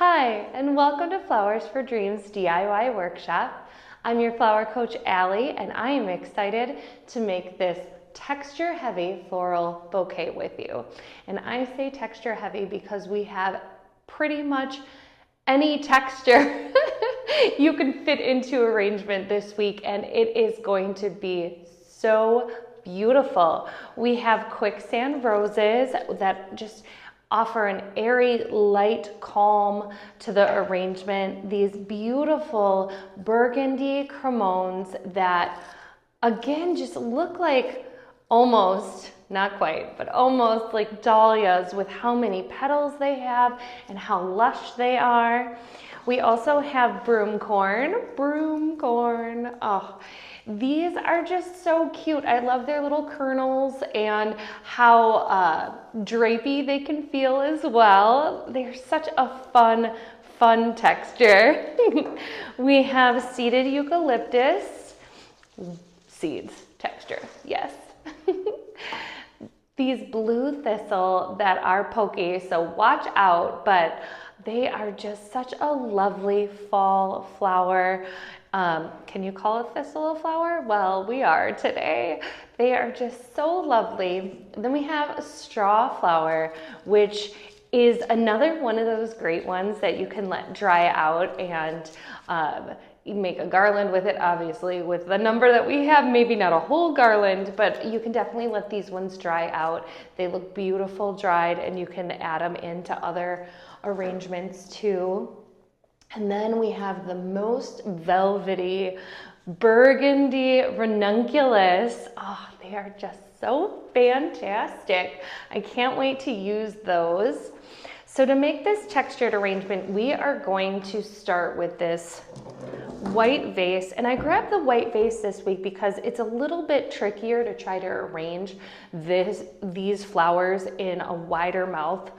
Hi, and welcome to Flowers for Dreams DIY Workshop. I'm your flower coach, Allie, and I am excited to make this texture-heavy floral bouquet with you. And I say texture-heavy because we have pretty much any texture you can fit into arrangement this week, and it is going to be so beautiful. We have quicksand roses that just offer an airy, light calm to the arrangement. These beautiful burgundy cremones that, again, just look like almost, not quite, but almost like dahlias with how many petals they have and how lush they are. We also have broom corn. Oh, these are just so cute. I love their little kernels and how drapey they can feel as well. They're such a fun texture. We have seeded eucalyptus, seeds texture, yes. These blue thistle that are pokey, so watch out, but they are just such a lovely fall flower. Can you call a thistle a flower? Well, we are today. They are just so lovely. Then we have a strawflower, which is another one of those great ones that you can let dry out and you make a garland with it, obviously. With the number that we have, maybe not a whole garland, but you can definitely let these ones dry out. They look beautiful dried, and you can add them into other arrangements too. And then we have the most velvety burgundy ranunculus. Oh, they are just so fantastic. I can't wait to use those. So to make this textured arrangement, we are going to start with this white vase. And I grabbed the white vase this week because it's a little bit trickier to try to arrange these flowers in a wider mouth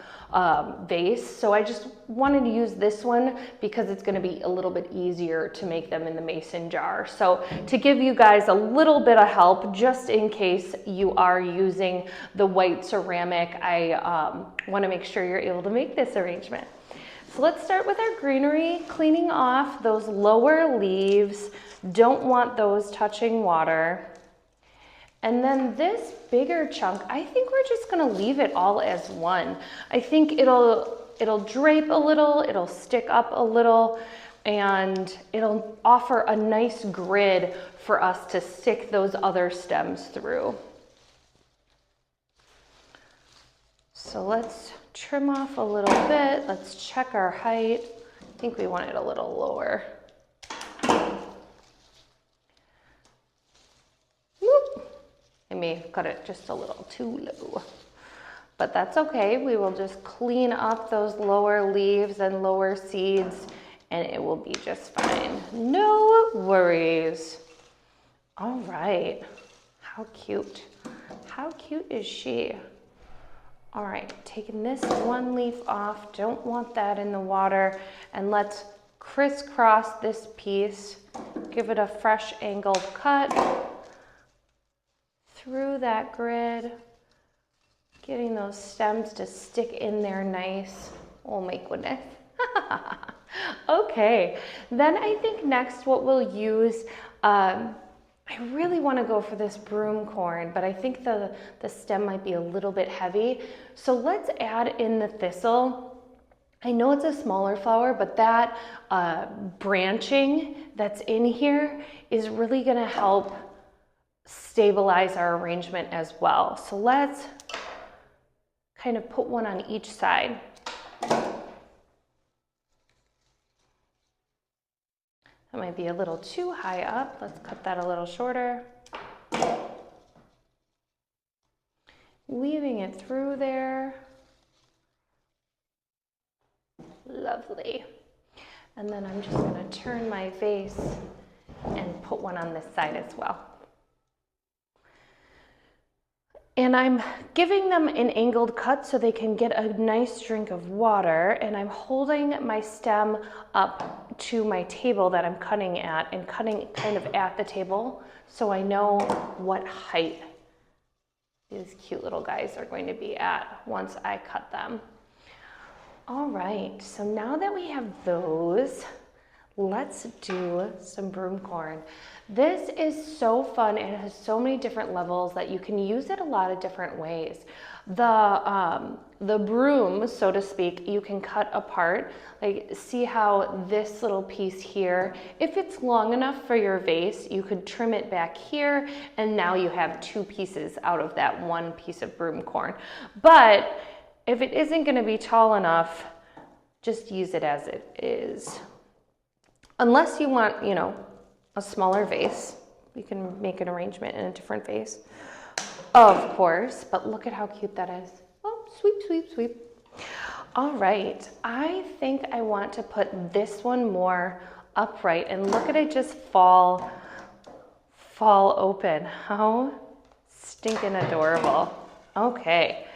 vase. So I just wanted to use this one because it's going to be a little bit easier to make them in the mason jar. So to give you guys a little bit of help, just in case you are using the white ceramic, I want to make sure you're able to make this arrangement. So let's start with our greenery, cleaning off those lower leaves. Don't want those touching water. And then this bigger chunk, I think we're just gonna leave it all as one. I think it'll drape a little, it'll stick up a little, and it'll offer a nice grid for us to stick those other stems through. So let's trim off a little bit. Let's check our height. I think we want it a little lower. I may have cut it just a little too low, but that's okay. We will just clean up those lower leaves and lower seeds, and it will be just fine. No worries. All right. How cute. How cute is she? All right, taking this one leaf off, don't want that in the water, and let's crisscross this piece, give it a fresh angled cut through that grid, getting those stems to stick in there nice. Oh my goodness. Okay, then I think next what we'll use, I really want to go for this broom corn, but I think the stem might be a little bit heavy. So let's add in the thistle. I know it's a smaller flower, but that branching that's in here is really going to help stabilize our arrangement as well. So let's kind of put one on each side. That might be a little too high up. Let's cut that a little shorter. Weaving it through there. Lovely. And then I'm just going to turn my vase and put one on this side as well. And I'm giving them an angled cut so they can get a nice drink of water, and I'm holding my stem up to my table that I'm cutting at and cutting kind of at the table so I know what height these cute little guys are going to be at once I cut them. All right, so now that we have those, let's do some broom corn. This is so fun and it has so many different levels that you can use it a lot of different ways. The broom, so to speak, you can cut apart. Like, see how this little piece here, if it's long enough for your vase, you could trim it back here, and now you have two pieces out of that one piece of broom corn. But if it isn't going to be tall enough, just use it as it is. Unless you want, you know, a smaller vase, you can make an arrangement in a different vase, of course, but look at how cute that is. Oh, sweep, sweep, sweep. All right, I think I want to put this one more upright, and look at it just fall open. How stinking adorable. Okay,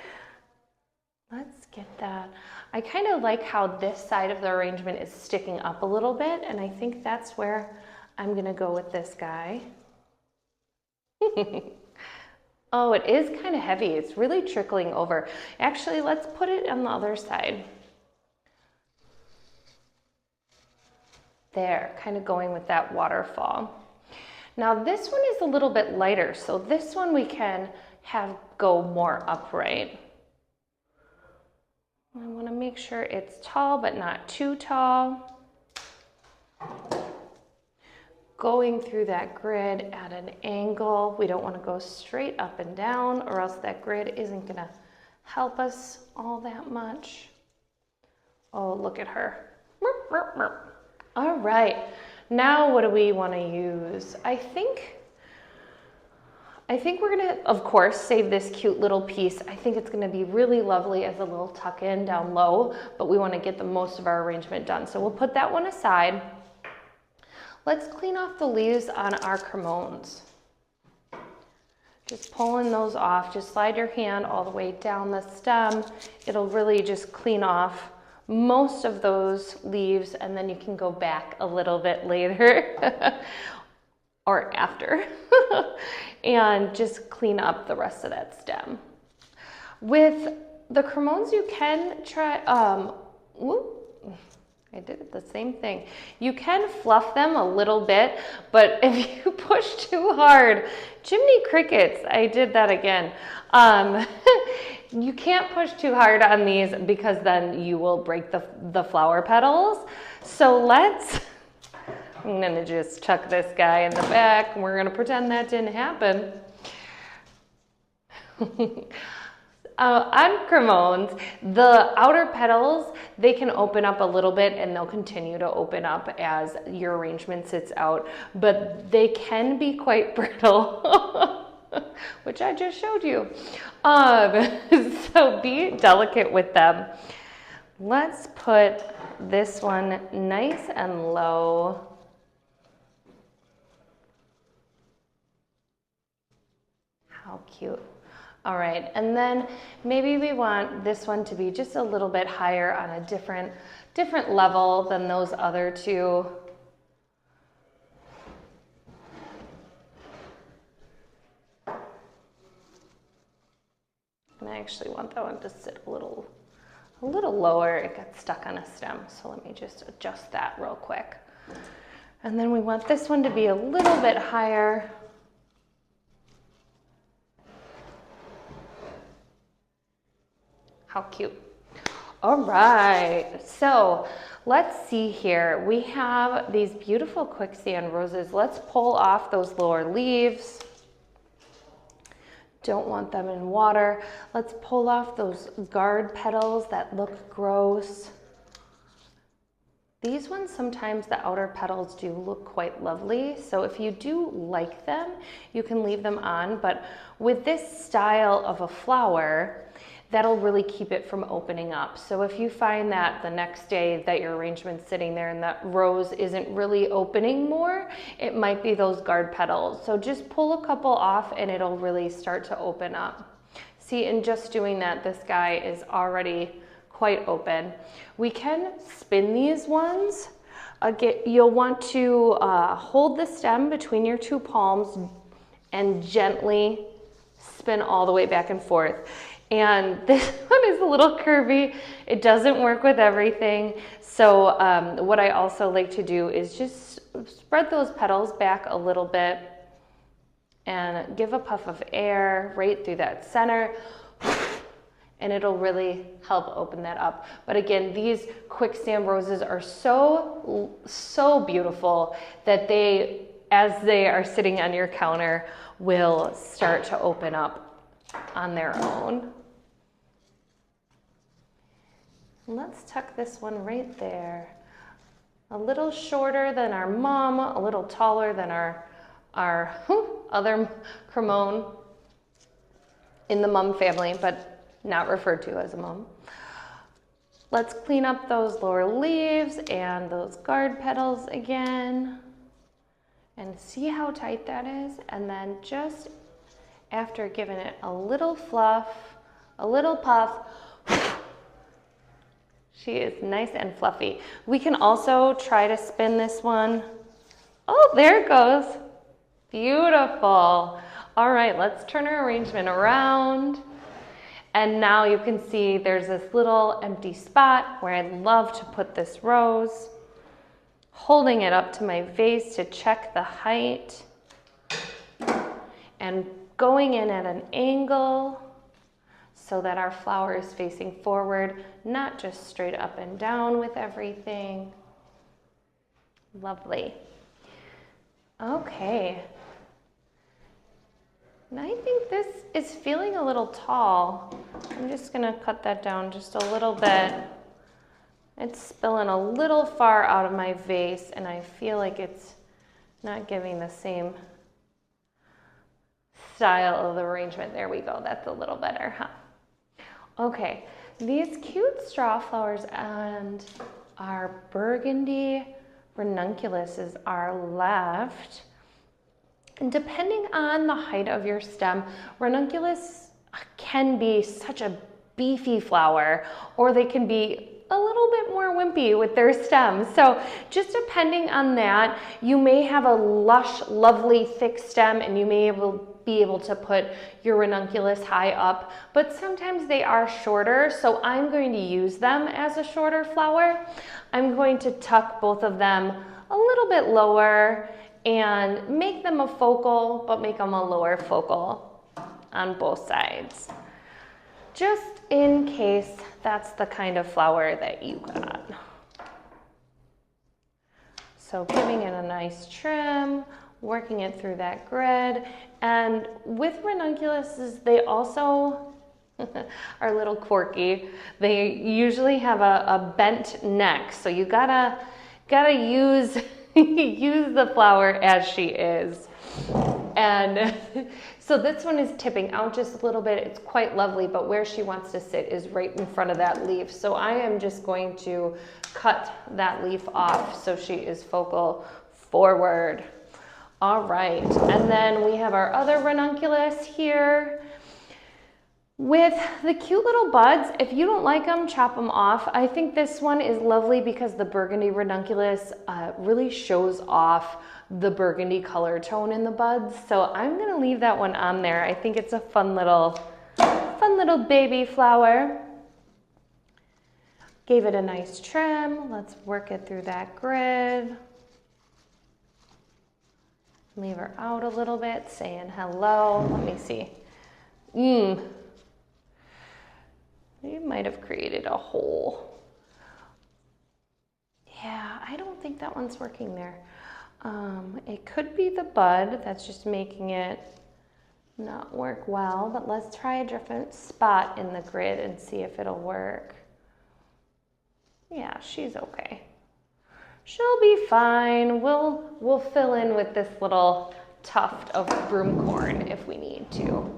let's get that. I kind of like how this side of the arrangement is sticking up a little bit, and I think that's where I'm gonna go with this guy. Oh, it is kind of heavy. It's really trickling over. Actually, let's put it on the other side. There, kind of going with that waterfall. Now this one is a little bit lighter, so this one we can have go more upright. I want to make sure it's tall, but not too tall. Going through that grid at an angle. We don't want to go straight up and down, or else that grid isn't going to help us all that much. Oh, look at her. All right, now what do we want to use? I think we're gonna, of course, save this cute little piece. I think it's gonna be really lovely as a little tuck in down low, but we wanna get the most of our arrangement done. So we'll put that one aside. Let's clean off the leaves on our cremones. Just pulling those off, just slide your hand all the way down the stem. It'll really just clean off most of those leaves, and then you can go back a little bit later or after and just clean up the rest of that stem. With the cremones, you can try, I did the same thing. You can fluff them a little bit, but if you push too hard, chimney crickets, I did that again. You can't push too hard on these because then you will break the flower petals. So I'm gonna just chuck this guy in the back and we're gonna pretend that didn't happen. On cremones, the outer petals, they can open up a little bit and they'll continue to open up as your arrangement sits out, but they can be quite brittle, which I just showed you. So be delicate with them. Let's put this one nice and low. How cute. All right, and then maybe we want this one to be just a little bit higher on a different level than those other two. And I actually want that one to sit a little lower. It got stuck on a stem, so let me just adjust that real quick. And then we want this one to be a little bit higher. How cute. All right, so let's see here. We have these beautiful quicksand roses. Let's pull off those lower leaves. Don't want them in water. Let's pull off those guard petals that look gross. These ones, sometimes the outer petals do look quite lovely. So if you do like them, you can leave them on. But with this style of a flower, that'll really keep it from opening up. So if you find that the next day that your arrangement's sitting there and that rose isn't really opening more, it might be those guard petals. So just pull a couple off and it'll really start to open up. See, in just doing that, this guy is already quite open. We can spin these ones. Again, you'll want to hold the stem between your two palms and gently spin all the way back and forth. And this one is a little curvy. It doesn't work with everything. So what I also like to do is just spread those petals back a little bit and give a puff of air right through that center, and it'll really help open that up. But again, these quicksand roses are so beautiful that they, as they are sitting on your counter, will start to open up on their own. Let's tuck this one right there. A little shorter than our mum, a little taller than our other cremone in the mum family, but not referred to as a mum. Let's clean up those lower leaves and those guard petals again and see how tight that is. And then just after giving it a little fluff, a little puff, she is nice and fluffy. We can also try to spin this one. Oh, there it goes. Beautiful. All right, let's turn our arrangement around. And now you can see there's this little empty spot where I'd love to put this rose. Holding it up to my vase to check the height. And going in at an angle so that our flower is facing forward, not just straight up and down with everything. Lovely. Okay. And I think this is feeling a little tall. I'm just gonna cut that down just a little bit. It's spilling a little far out of my vase, and I feel like it's not giving the same style of the arrangement. There we go, that's a little better, huh? Okay, these cute straw flowers and our burgundy ranunculus are left. And depending on the height of your stem, ranunculus can be such a beefy flower, or they can be a little bit more wimpy with their stems. So just depending on that, you may have a lush, lovely, thick stem, and you may be able to put your ranunculus high up, but sometimes they are shorter, so I'm going to use them as a shorter flower. I'm going to tuck both of them a little bit lower and make them a focal, but make them a lower focal on both sides, just in case that's the kind of flower that you got. So giving it a nice trim, working it through that grid. And with ranunculuses, they also are a little quirky. They usually have a bent neck, so you gotta use use the flower as she is. And so this one is tipping out just a little bit. It's quite lovely, but where she wants to sit is right in front of that leaf. So I am just going to cut that leaf off so she is focal forward. All right, and then we have our other ranunculus here with the cute little buds. If you don't like them, chop them off. I think this one is lovely because the burgundy ranunculus really shows off the burgundy color tone in the buds. So I'm gonna leave that one on there. I think it's a fun little baby flower. Gave it a nice trim. Let's work it through that grid. Leave her out a little bit, saying hello. Let me see. You might have created a hole. Yeah, I don't think that one's working there. It could be the bud that's just making it not work well, but let's try a different spot in the grid and see if it'll work. Yeah, she's okay. She'll be fine. We'll fill in with this little tuft of broom corn if we need to.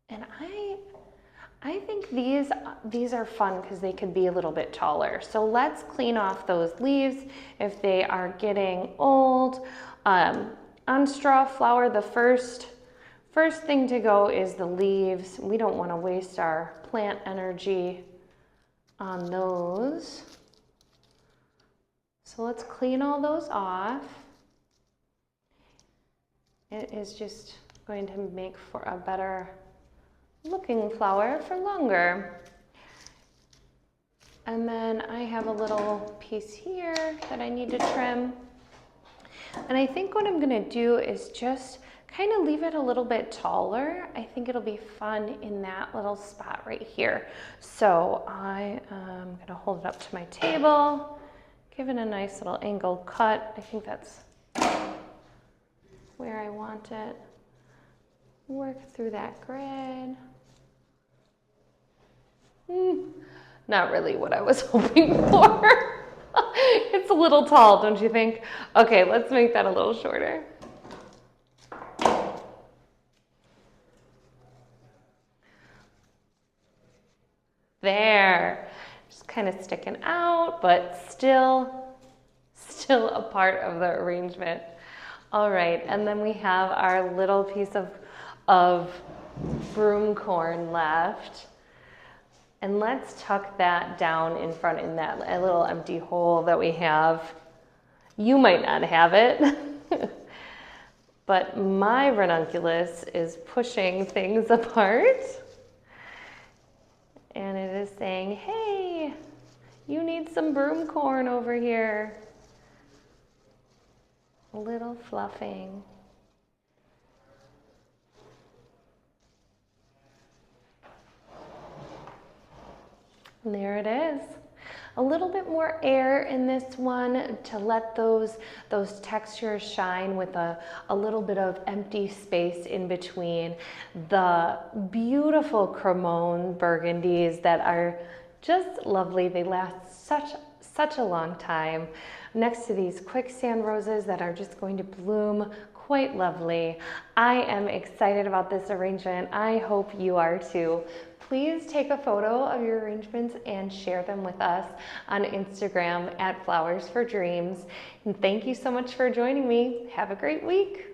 And I think these are fun because they could be a little bit taller. So let's clean off those leaves if they are getting old. On strawflower, the first thing to go is the leaves. We don't want to waste our plant energy on those. So let's clean all those off. It is just going to make for a better looking flower for longer. And then I have a little piece here that I need to trim. And I think what I'm gonna do is just kind of leave it a little bit taller. I think it'll be fun in that little spot right here. So I am gonna hold it up to my table, give it a nice little angled cut. I think that's where I want it. Work through that grid. Not really what I was hoping for. It's a little tall, don't you think? Okay, let's make that a little shorter. There, just kind of sticking out, but still a part of the arrangement. All right, and then we have our little piece of broom corn left. And let's tuck that down in front in that little empty hole that we have. You might not have it, but my ranunculus is pushing things apart. And it is saying, hey, you need some broom corn over here. A little fluffing. And there it is. A little bit more air in this one to let those textures shine with a little bit of empty space in between. The beautiful cremone burgundies that are just lovely. They last such a long time. Next to these quicksand roses that are just going to bloom quite lovely. I am excited about this arrangement. I hope you are too. Please take a photo of your arrangements and share them with us on Instagram at Flowers for Dreams. And thank you so much for joining me. Have a great week.